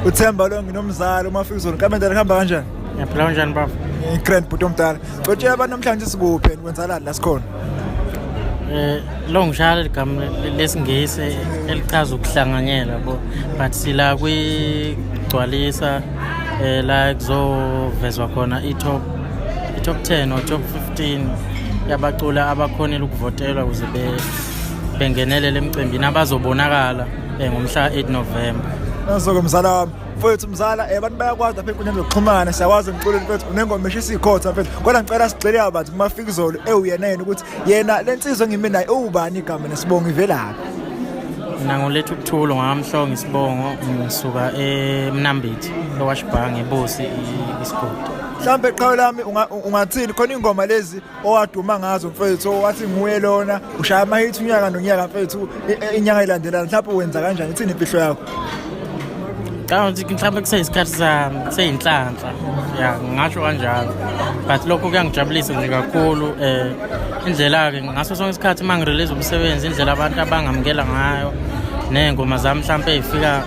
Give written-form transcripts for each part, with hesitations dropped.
uThemba lo nginomzalo uMafikizolo kamendela kuhamba kanjani? Yaphila kanjani baba? Grand bhuti omdala. Cotshela abantu namhlanje sikuphi and kwenzakalani la sikhona? Lo ngishaya igama lesingisi elichaza ukuhlanganyela but sila kwigcwalisa la kuzovezwa khona i-top 10 or top 15 yabacula abakhonela ukuvotelwa ukuze bengenelele emcimbini abazobonakala ngomhla 8 November. Nazo mzala wami. Mfowethu mzala abantu bayakwazi lapha enkundleni zokuxhumana siyakwazi umculo mfethu unengoma eshisa ikhotha mfethu kodwa ngicela sigxile abantu kuMafikizolo uyena yena ukuthi yena lensizwe ngimi naye ubani igama nesibongo ivelaphi. Mina ngolethu ukuthula ngamhlongo isibongo ngisuka eMnambithi eWashbang eBosi isigodi. Mhlambe eqhawe lami ungathini khona ingoma lezi owaduma ngazo mfethu wathi nguye lona ushaya ama hit unyaka nonyaka mfethu inyanga ilandelayo mhlawumbe wenza kanjani ithini impilo yakho? Kanti mhlawumbe kuseyisikhathi sami seyinhlanhla ngasho kanjalo but lokho kuyangijabulisa nje kakhulu indlela ke ngaso sonke isikhathi mangirelease umsebenzi indlela abantu abangamukela ngayo nengoma zami mhlawumbe ezifika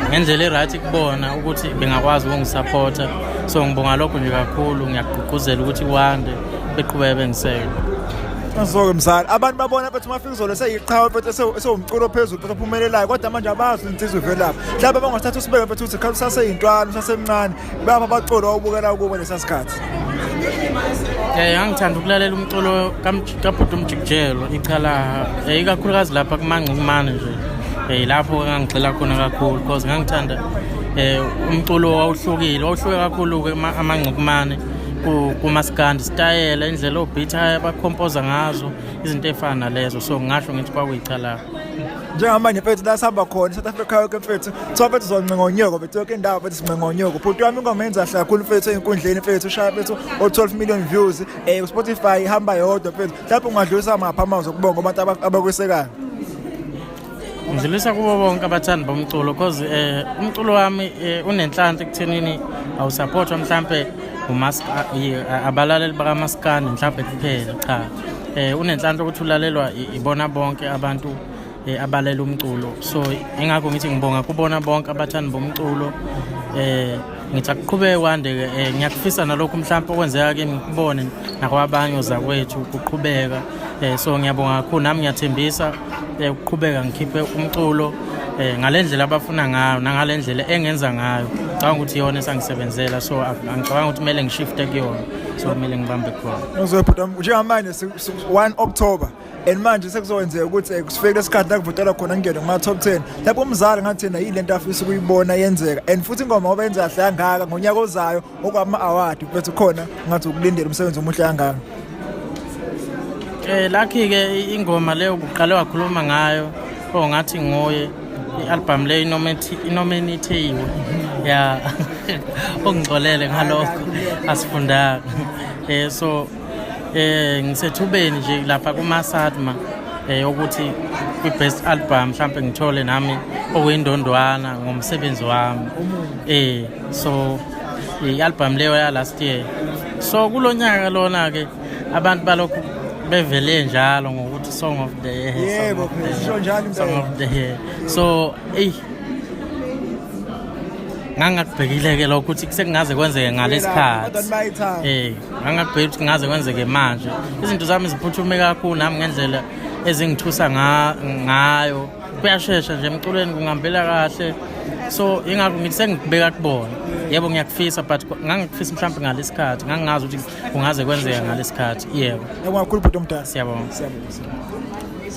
ngendlela eright kubona ukuthi bengakwazi ukungisupporta so ngibonga lokho nje kakhulu ngiyagqugquzela ukuthi kwande beqhubeke bengiseke. Nazo mzala abantu babona bethi uMafikizolo seyiqhawe mfethu esewumculo phezulu futhi ophumelelayo kodwa manje abazi insizwe ivelaphi. Mhlawumbe bangasithatha usibeke mfethu uthi khawusa saseyintwana usasemncane baba abacula awubukela kubo lesasikhathi. Ngangithanda ukulalela umculo kaBhuti uMjikijelo icala ikakhulukazi lapha kuMangcukumane nje lapho ngangigxila khona kakhulu because ngangithanda umculo wawuhluke kakhulu ke aMangcukumane kumaskandi style indlela obeat abakhompoza ngazo izinto efana nalezo so ngisho ngithi kwakuyicala njengamanje mfethu la sihamba khona South Africa yonke mfethu kuthiwa mfethu zonqengonyoko mfethu yonke indawo mfethu sinqengonyoko bhuti wami ingoma yenza hle kakhulu mfethu einkundleni mfethu ushaya mfethu o12 million views Spotify ihamba yodwa mfethu lapho ungadlulisa amapha amazwi okubonga abantu abakwesekayo. Ngidlulisa kubo bonke abathandi bomculo because umculo wami unenhlanhla ekuthenini awusupportwa mhlambe abalaleli bakaMaskandi mhlambe kuphela cha unenhlanhla ukuthi ulalelwa ibona bonke abantu abalela umculo so ingakho ngithi ngibonga kubona bonke abathandi bomculo ngithi akuqhubeke kwande ngiyakufisa nalokho mhlambe okwenzeka kimi ngikubone nakwabanye ozakwethu ukuqhubeka so ngiyabonga kakhulu nami ngiyathembisa ukuqhubeka ngikhiphe umculo ngalendlela abafuna ngayo nangalendlela engenza ngayo ngicabanga ukuthi iyona esangisebenzela so angicabanga ukuthi kumele ngishifte kuyona so kumele ngibambe khona. Uzobhuta njengamanje 1 October and manje sekuzokwenzeka ukuthi kusifike lesikhathi la kuvotela khona ngene kuma top 10 lapho umzali ngathi yena yilento afisa ukuyibona yenzeka and futhi ingoma ngoba yenza hle kangaka ngonyaka ozayo okwama award bese khona ngathi ukulindela umsebenzi omuhle kangaka. Lucky ke ingoma leyo uqale wakhuluma ngayo ngathi ngoye i-album le inominatiwe ongixolele ngalokho asifundanga so ngisethubeni nje lapha kumaSADMA ukuthi kwi-best album mhlawumbe ngithole nami okuyindondwana ngomsebenzi wami so i-album leyo ya last year so kulonyaka lona ke abantu balokhu bevele njalo ngokuthi song of the year yebo sho njalo song of the year so ngangakubhekile ke lokho ukuthi kusengaze kwenzeke ngalesikhathi ngangakubhekile ukuthi ngaze kwenzeke manje izinto zami ziphuthume kakhulu nami ngendlela ezingithusa ngayo kuyashesha nje emculweni kungihambela kahle so ingakho ngithi sengibeka kubona yebo ngiyakufisa but ngangikufisa mhlawumbe ngalesikhathi ngangazi ukuthi kungaze kwenzeka ngalesikhathi yebo kakhulu bhuti omdala siyabonga.